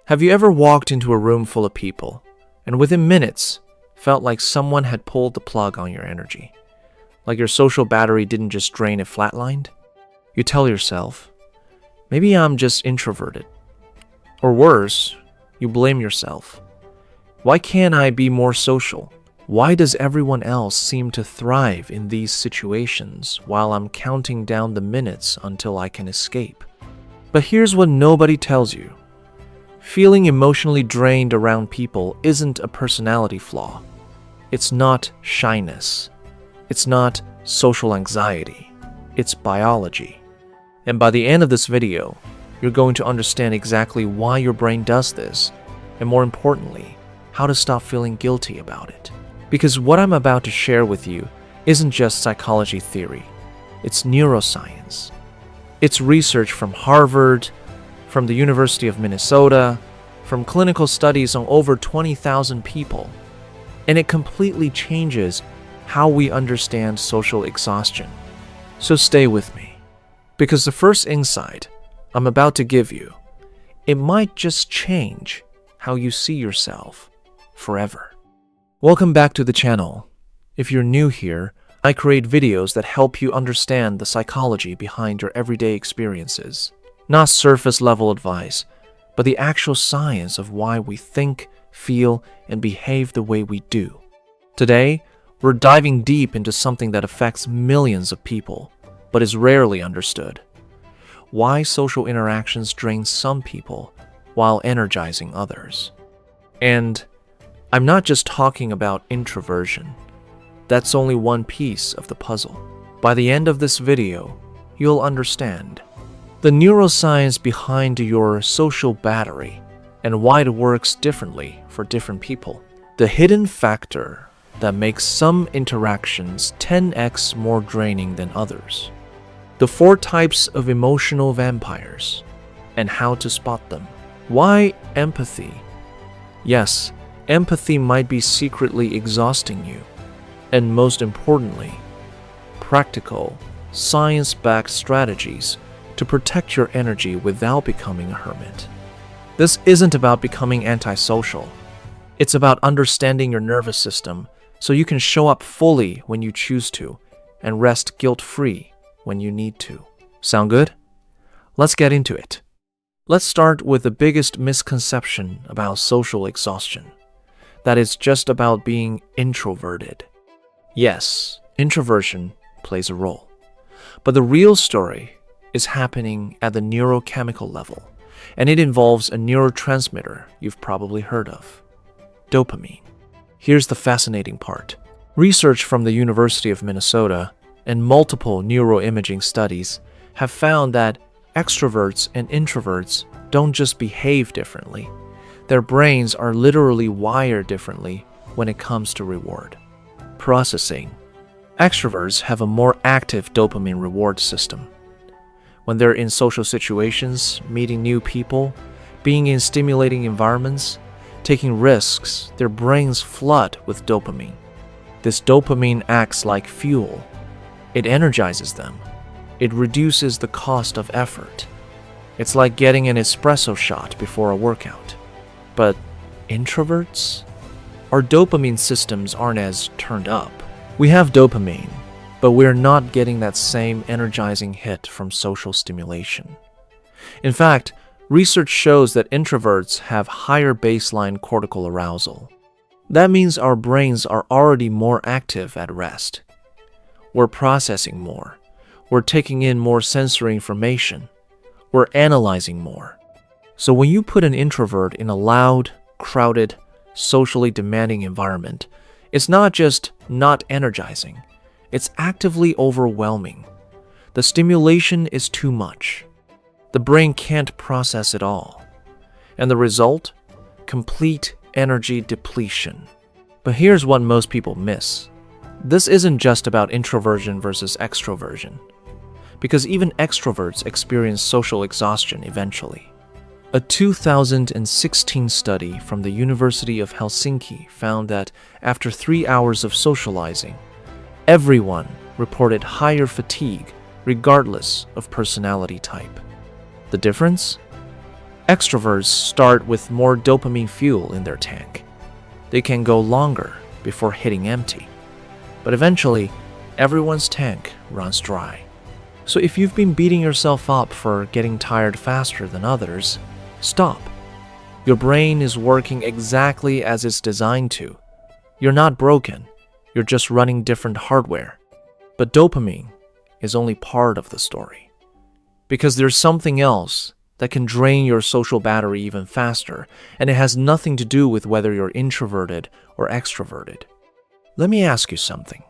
Have you ever walked into a room full of people and within minutes felt like someone had pulled the plug on your energy? Like your social battery didn't just drain, it flatlined? You tell yourself, maybe I'm just introverted. Or worse, you blame yourself. Why can't I be more social? Why does everyone else seem to thrive in these situations while I'm counting down the minutes until I can escape? But here's what nobody tells you. Feeling emotionally drained around people isn't a personality flaw. It's not shyness. It's not social anxiety. It's biology. And by the end of this video, you're going to understand exactly why your brain does this, and more importantly, how to stop feeling guilty about it. Because what I'm about to share with you isn't just psychology theory. It's neuroscience. It's research from Harvard, from the University of Minnesota, from clinical studies on over 20,000 people, and it completely changes how we understand social exhaustion. So stay with me, because the first insight I'm about to give you, it might just change how you see yourself forever. Welcome back to the channel. If you're new here, I create videos that help you understand the psychology behind your everyday experiences. Not surface-level advice, but the actual science of why we think, feel, and behave the way we do. Today, we're diving deep into something that affects millions of people, but is rarely understood. Why social interactions drain some people while energizing others. And I'm not just talking about introversion. That's only one piece of the puzzle. By the end of this video, you'll understand the neuroscience behind your social battery and why it works differently for different people. The hidden factor that makes some interactions 10x more draining than others. The 4 types of emotional vampires and how to spot them. Why empathy? Yes, empathy might be secretly exhausting you. And most importantly, practical, science-backed strategies to protect your energy without becoming a hermit. This isn't about becoming antisocial. It's about understanding your nervous system so you can show up fully when you choose to and rest guilt-free when you need to. Sound good? Let's get into it. Let's start with the biggest misconception about social exhaustion. That it's just about being introverted. Yes, introversion plays a role. But the real story is happening at the neurochemical level, and it involves a neurotransmitter you've probably heard of, dopamine. Here's the fascinating part. Research from the University of Minnesota and multiple neuroimaging studies have found that extroverts and introverts don't just behave differently. Their brains are literally wired differently when it comes to reward processing. Extroverts have a more active dopamine reward system. When they're in social situations, meeting new people, being in stimulating environments, taking risks, their brains flood with dopamine. This dopamine acts like fuel. It energizes them. It reduces the cost of effort. It's like getting an espresso shot before a workout. But introverts? Our dopamine systems aren't as turned up. We have dopamine, but we're not getting that same energizing hit from social stimulation. In fact, research shows that introverts have higher baseline cortical arousal. That means our brains are already more active at rest. We're processing more. We're taking in more sensory information. We're analyzing more. So when you put an introvert in a loud, crowded, socially demanding environment, it's not just not energizing, it's actively overwhelming. The stimulation is too much. The brain can't process it all. And the result? Complete energy depletion. But here's what most people miss. This isn't just about introversion versus extroversion, because even extroverts experience social exhaustion eventually. A 2016 study from the University of Helsinki found that after 3 hours of socializing, everyone reported higher fatigue regardless of personality type. The difference? Extroverts start with more dopamine fuel in their tank. They can go longer before hitting empty. But eventually, everyone's tank runs dry. So if you've been beating yourself up for getting tired faster than others, stop. Your brain is working exactly as it's designed to. You're not broken. You're just running different hardware. But dopamine is only part of the story. Because there's something else that can drain your social battery even faster, and it has nothing to do with whether you're introverted or extroverted. Let me ask you something.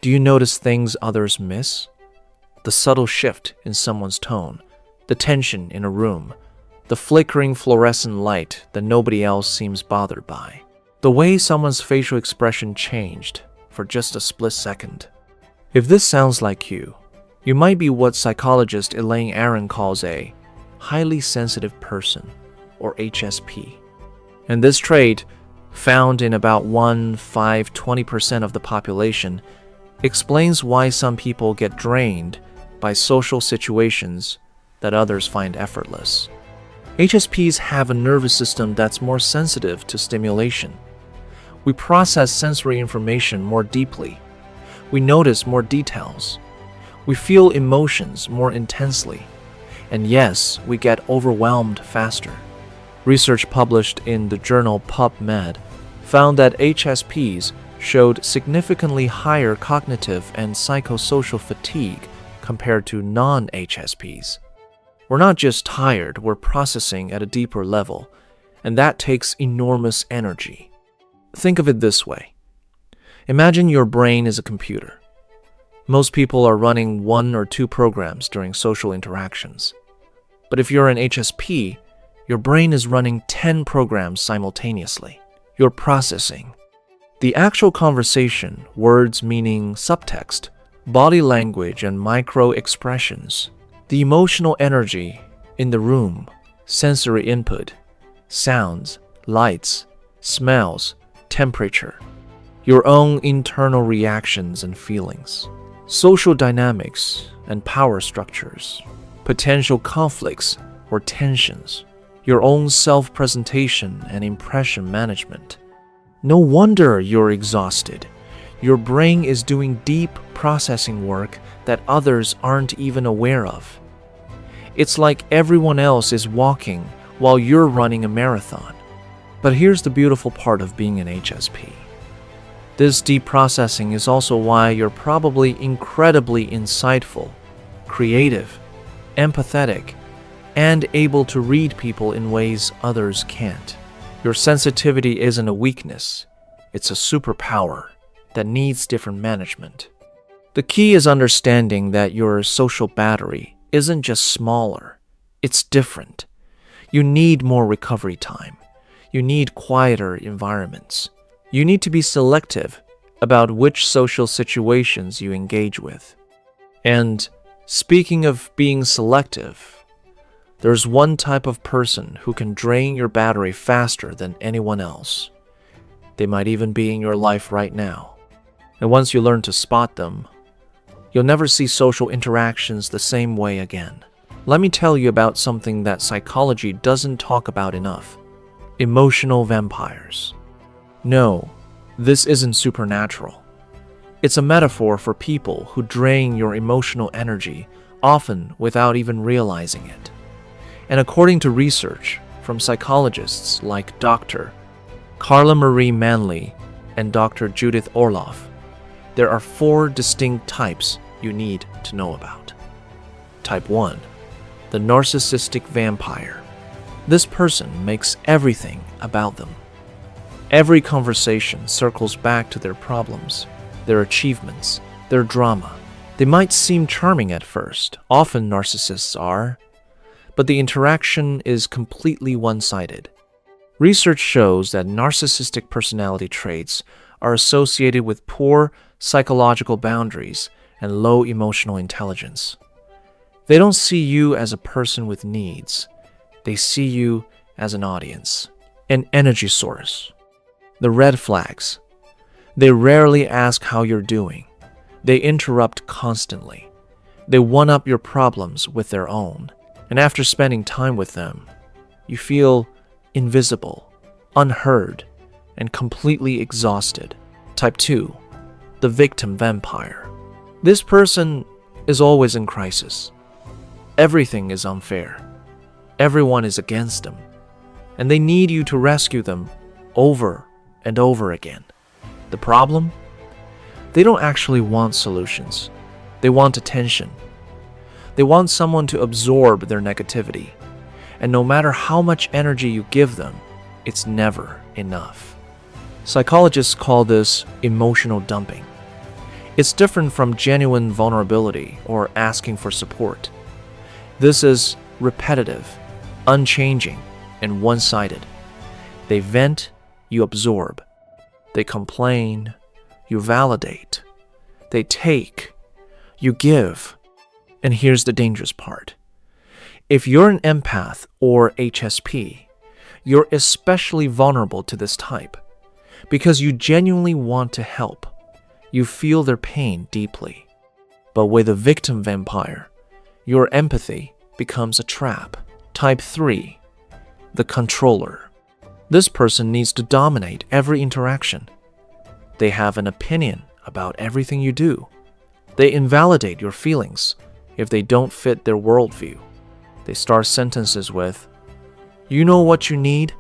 Do you notice things others miss? The subtle shift in someone's tone, the tension in a room, the flickering fluorescent light that nobody else seems bothered by, the way someone's facial expression changed for just a split second. If this sounds like you might be what psychologist Elaine Aron calls a highly sensitive person, or HSP. And this trait, found in about 20% of the population, explains why some people get drained by social situations that others find effortless. HSPs have a nervous system that's more sensitive to stimulation. We process sensory information more deeply. We notice more details. We feel emotions more intensely. And yes, we get overwhelmed faster. Research published in the journal PubMed found that HSPs showed significantly higher cognitive and psychosocial fatigue compared to non-HSPs. We're not just tired, we're processing at a deeper level, and that takes enormous energy. Think of it this way. Imagine your brain is a computer. Most people are running 1 or 2 programs during social interactions. But if you're an HSP, your brain is running 10 programs simultaneously. You're processing the actual conversation, words meaning subtext, body language and micro expressions, the emotional energy in the room, sensory input, sounds, lights, smells, temperature, your own internal reactions and feelings, social dynamics and power structures, potential conflicts or tensions, your own self-presentation and impression management. No wonder you're exhausted. Your brain is doing deep processing work that others aren't even aware of. It's like everyone else is walking while you're running a marathon. But here's the beautiful part of being an HSP. This deep processing is also why you're probably incredibly insightful, creative, empathetic, and able to read people in ways others can't. Your sensitivity isn't a weakness, it's a superpower that needs different management. The key is understanding that your social battery isn't just smaller, it's different. You need more recovery time. You need quieter environments. You need to be selective about which social situations you engage with. And speaking of being selective, there's one type of person who can drain your battery faster than anyone else. They might even be in your life right now. And once you learn to spot them, you'll never see social interactions the same way again. Let me tell you about something that psychology doesn't talk about enough. Emotional vampires. No, this isn't supernatural. It's a metaphor for people who drain your emotional energy, often without even realizing it. And according to research from psychologists like Dr. Carla Marie Manley and Dr. Judith Orloff, there are 4 distinct types you need to know about. Type 1, the narcissistic vampire. This person makes everything about them. Every conversation circles back to their problems, their achievements, their drama. They might seem charming at first, often narcissists are, but the interaction is completely one-sided. Research shows that narcissistic personality traits are associated with poor psychological boundaries and low emotional intelligence. They don't see you as a person with needs. They see you as an audience, an energy source. The red flags. They rarely ask how you're doing. They interrupt constantly. They one-up your problems with their own. And after spending time with them, you feel invisible, unheard, and completely exhausted. Type 2. The victim vampire. This person is always in crisis. Everything is unfair. Everyone is against them, and they need you to rescue them over and over again. The problem? They don't actually want solutions. They want attention. They want someone to absorb their negativity. And no matter how much energy you give them, it's never enough. Psychologists call this emotional dumping. It's different from genuine vulnerability or asking for support. This is repetitive, unchanging, and one-sided. They vent, you absorb. They complain, you validate. They take, you give. And here's the dangerous part. If you're an empath or HSP, you're especially vulnerable to this type because you genuinely want to help. You feel their pain deeply. But with a victim vampire, your empathy becomes a trap. Type 3. The controller. This person needs to dominate every interaction. They have an opinion about everything you do. They invalidate your feelings if they don't fit their worldview. They start sentences with, "You know what you need,"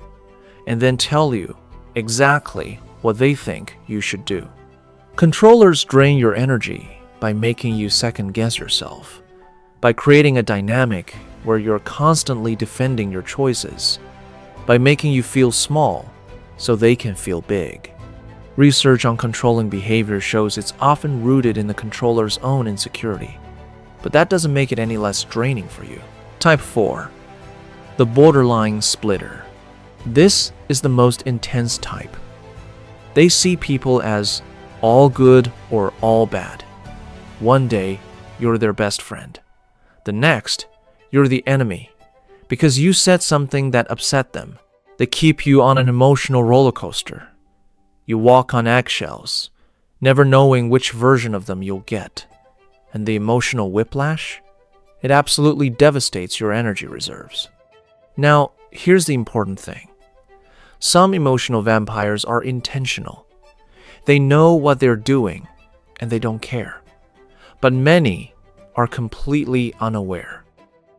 and then tell you exactly what they think you should do. Controllers drain your energy by making you second-guess yourself, by creating a dynamic where you're constantly defending your choices, by making you feel small so they can feel big. Research on controlling behavior shows it's often rooted in the controller's own insecurity, but that doesn't make it any less draining for you. Type 4. The borderline splitter. This is the most intense type. They see people as all good or all bad. One day, you're their best friend. The next, you're the enemy because you said something that upset them. They keep you on an emotional roller coaster. You walk on eggshells, never knowing which version of them you'll get. And the emotional whiplash? It absolutely devastates your energy reserves. Now, here's the important thing. Some emotional vampires are intentional. They know what they're doing, and they don't care. But many are completely unaware.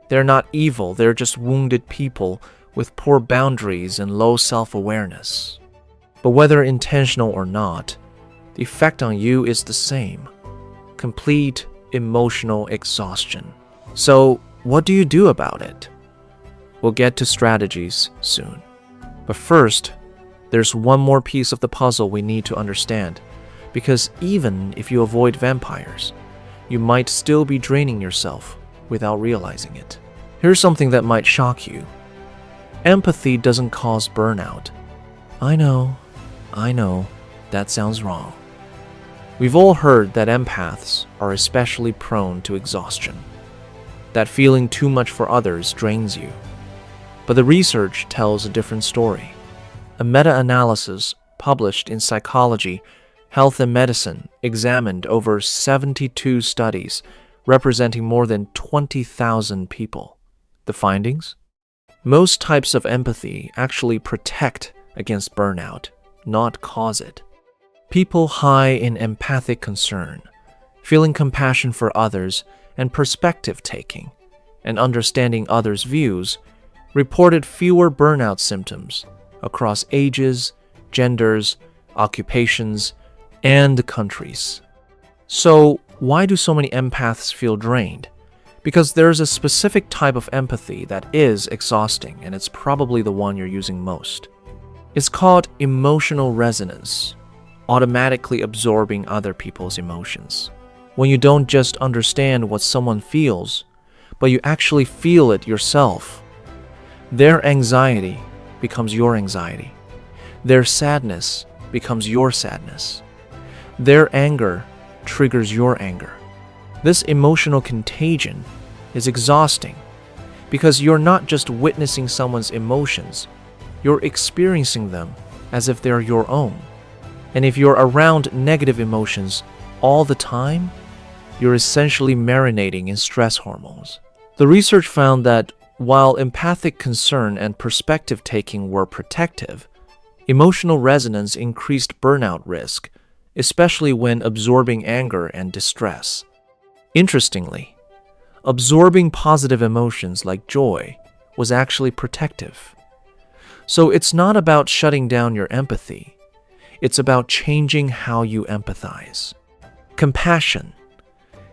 They're not evil, they're just wounded people with poor boundaries and low self-awareness. But whether intentional or not, the effect on you is the same. Complete emotional exhaustion. So, what do you do about it? We'll get to strategies soon. But first, there's one more piece of the puzzle we need to understand, because even if you avoid vampires, you might still be draining yourself without realizing it. Here's something that might shock you. Empathy doesn't cause burnout. I know, that sounds wrong. We've all heard that empaths are especially prone to exhaustion, that feeling too much for others drains you. But the research tells a different story. A meta-analysis published in Psychology, Health and Medicine examined over 72 studies representing more than 20,000 people. The findings? Most types of empathy actually protect against burnout, not cause it. People high in empathic concern, feeling compassion for others and perspective-taking, and understanding others' views, reported fewer burnout symptoms across ages, genders, occupations, and countries. So, why do so many empaths feel drained? Because there's a specific type of empathy that is exhausting, and it's probably the one you're using most. It's called emotional resonance, automatically absorbing other people's emotions. When you don't just understand what someone feels, but you actually feel it yourself. Their anxiety becomes your anxiety. Their sadness becomes your sadness. Their anger triggers your anger. This emotional contagion is exhausting because you're not just witnessing someone's emotions, you're experiencing them as if they're your own. And if you're around negative emotions all the time, you're essentially marinating in stress hormones. The research found that While empathic concern and perspective taking were protective, emotional resonance increased burnout risk, especially when absorbing anger and distress. Interestingly, absorbing positive emotions like joy was actually protective. So it's not about shutting down your empathy. It's about changing how you empathize. Compassion,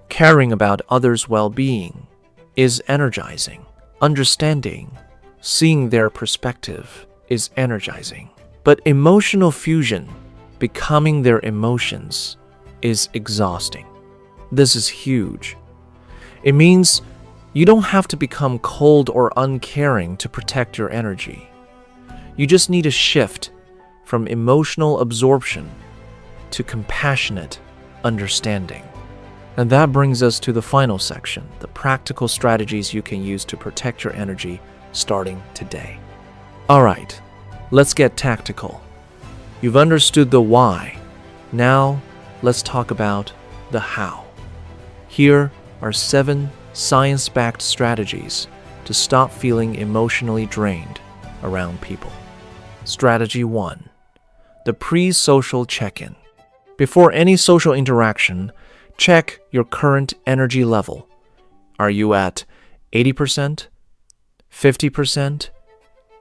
caring about others' well-being, is energizing. Understanding, seeing their perspective, is energizing. But emotional fusion, becoming their emotions, is exhausting. This is huge. It means you don't have to become cold or uncaring to protect your energy. You just need a shift from emotional absorption to compassionate understanding. And that brings us to the final section, the practical strategies you can use to protect your energy starting today. All right, let's get tactical. You've understood the why. Now, let's talk about the how. Here are 7 science-backed strategies to stop feeling emotionally drained around people. Strategy 1. The pre-social check-in. Before any social interaction, check your current energy level. Are you at 80%? 50%?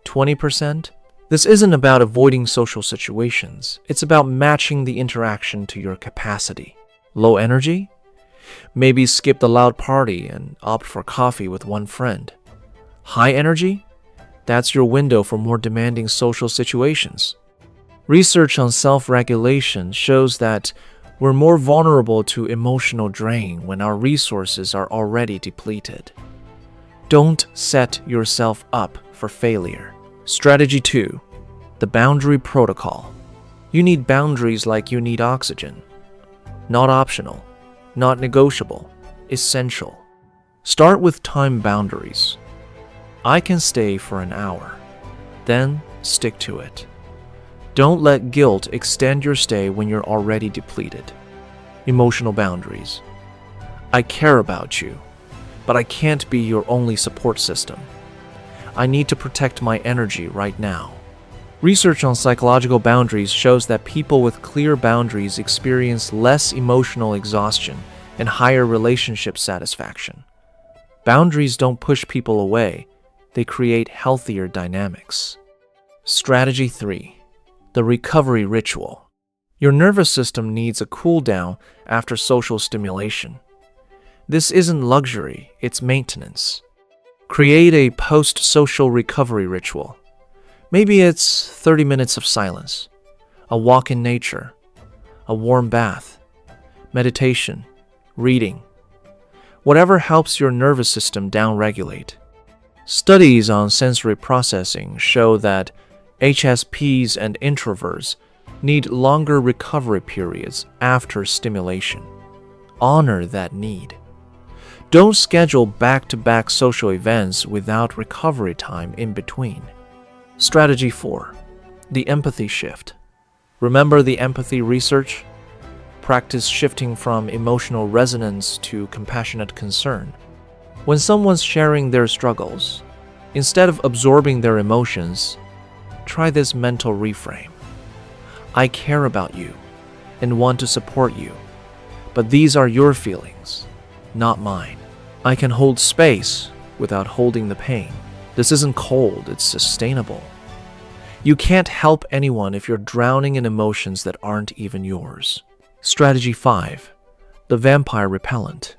20%? This isn't about avoiding social situations. It's about matching the interaction to your capacity. Low energy? Maybe skip the loud party and opt for coffee with one friend. High energy? That's your window for more demanding social situations. Research on self-regulation shows that we're more vulnerable to emotional drain when our resources are already depleted. Don't set yourself up for failure. Strategy 2. The boundary protocol. You need boundaries like you need oxygen. Not optional, not negotiable, essential. Start with time boundaries. I can stay for an hour. Then stick to it. Don't let guilt extend your stay when you're already depleted. Emotional boundaries. I care about you, but I can't be your only support system. I need to protect my energy right now. Research on psychological boundaries shows that people with clear boundaries experience less emotional exhaustion and higher relationship satisfaction. Boundaries don't push people away, they create healthier dynamics. Strategy 3. The recovery ritual. Your nervous system needs a cool down after social stimulation. This isn't luxury, it's maintenance. Create a post-social recovery ritual. Maybe it's 30 minutes of silence, a walk in nature, a warm bath, meditation, reading. Whatever helps your nervous system downregulate. Studies on sensory processing show that HSPs and introverts need longer recovery periods after stimulation. Honor that need. Don't schedule back-to-back social events without recovery time in between. Strategy 4. The empathy shift. Remember the empathy research? Practice shifting from emotional resonance to compassionate concern. When someone's sharing their struggles, instead of absorbing their emotions, try this mental reframe. I care about you and want to support you, but these are your feelings, not mine. I can hold space without holding the pain. This isn't cold, it's sustainable. You can't help anyone if you're drowning in emotions that aren't even yours. Strategy 5. The vampire repellent.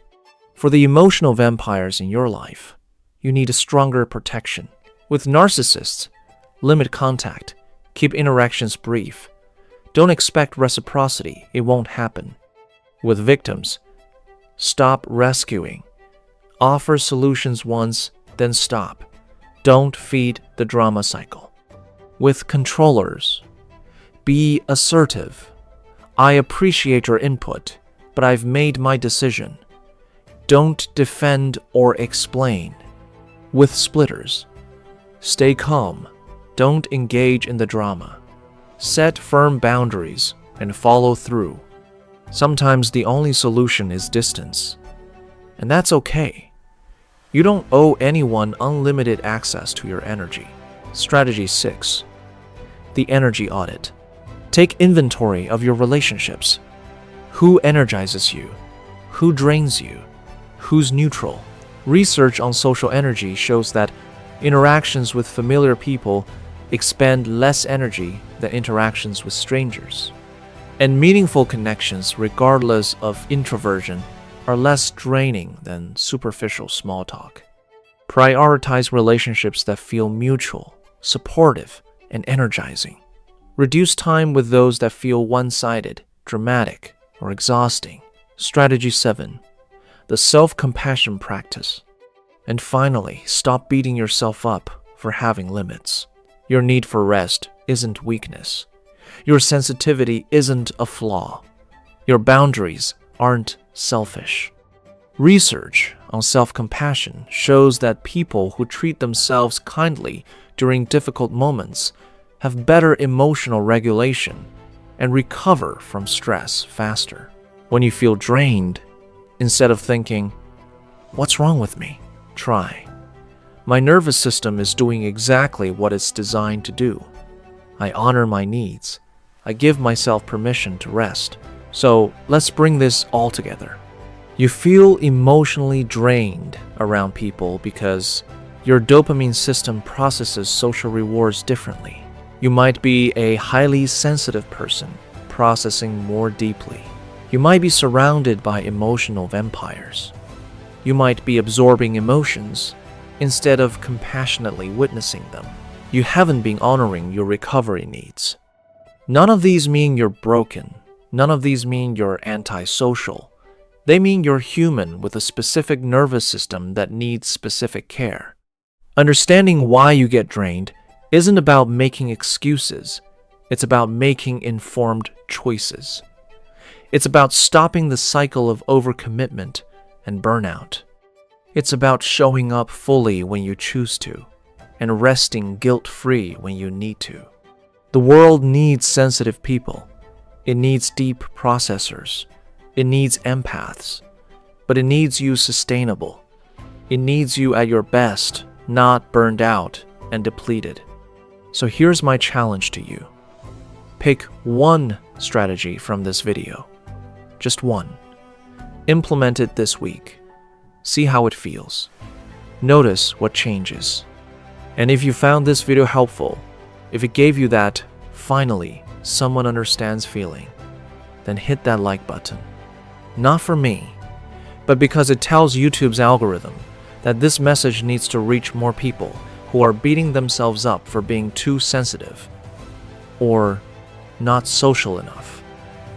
For the emotional vampires in your life, you need a stronger protection. With narcissists, limit contact, keep interactions brief. Don't expect reciprocity, it won't happen. With victims, stop rescuing. Offer solutions once, then stop. Don't feed the drama cycle. With controllers, be assertive. I appreciate your input, but I've made my decision. Don't defend or explain. With splitters, stay calm. Don't engage in the drama. Set firm boundaries and follow through. Sometimes the only solution is distance. And that's okay. You don't owe anyone unlimited access to your energy. Strategy 6. The energy audit. Take inventory of your relationships. Who energizes you? Who drains you? Who's neutral? Research on social energy shows that interactions with familiar people expend less energy than interactions with strangers. And meaningful connections, regardless of introversion, are less draining than superficial small talk. Prioritize relationships that feel mutual, supportive, and energizing. Reduce time with those that feel one-sided, dramatic, or exhausting. Strategy 7. The self-compassion practice. And finally, stop beating yourself up for having limits. Your need for rest isn't weakness. Your sensitivity isn't a flaw. Your boundaries aren't selfish. Research on self-compassion shows that people who treat themselves kindly during difficult moments have better emotional regulation and recover from stress faster. When you feel drained, instead of thinking, "What's wrong with me?" try, "My nervous system is doing exactly what it's designed to do. I honor my needs. I give myself permission to rest. So let's bring this all together." You feel emotionally drained around people because your dopamine system processes social rewards differently. You might be a highly sensitive person, processing more deeply. You might be surrounded by emotional vampires. You might be absorbing emotions instead of compassionately witnessing them. You haven't been honoring your recovery needs. None of these mean you're broken. None of these mean you're antisocial. They mean you're human with a specific nervous system that needs specific care. Understanding why you get drained isn't about making excuses. It's about making informed choices. It's about stopping the cycle of overcommitment and burnout. It's about showing up fully when you choose to and resting guilt-free when you need to. The world needs sensitive people. It needs deep processors. It needs empaths. But it needs you sustainable. It needs you at your best, not burned out and depleted. So here's my challenge to you. Pick one strategy from this video. Just one. Implement it this week. See how it feels. Notice what changes. And if you found this video helpful, if it gave you that, finally, someone understands feeling, then hit that like button. Not for me, but because it tells YouTube's algorithm that this message needs to reach more people who are beating themselves up for being too sensitive or not social enough.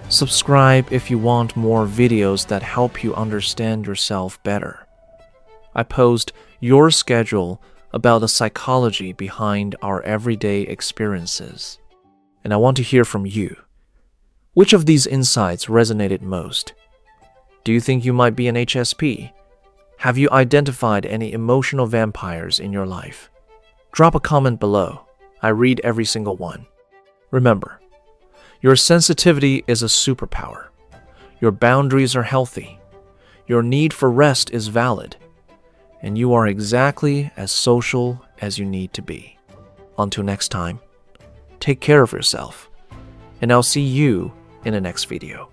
Subscribe if you want more videos that help you understand yourself better. I post your schedule about the psychology behind our everyday experiences. And I want to hear from you. Which of these insights resonated most? Do you think you might be an HSP? Have you identified any emotional vampires in your life? Drop a comment below. I read every single one. Remember, your sensitivity is a superpower. Your boundaries are healthy. Your need for rest is valid. And you are exactly as social as you need to be. Until next time, take care of yourself. And I'll see you in the next video.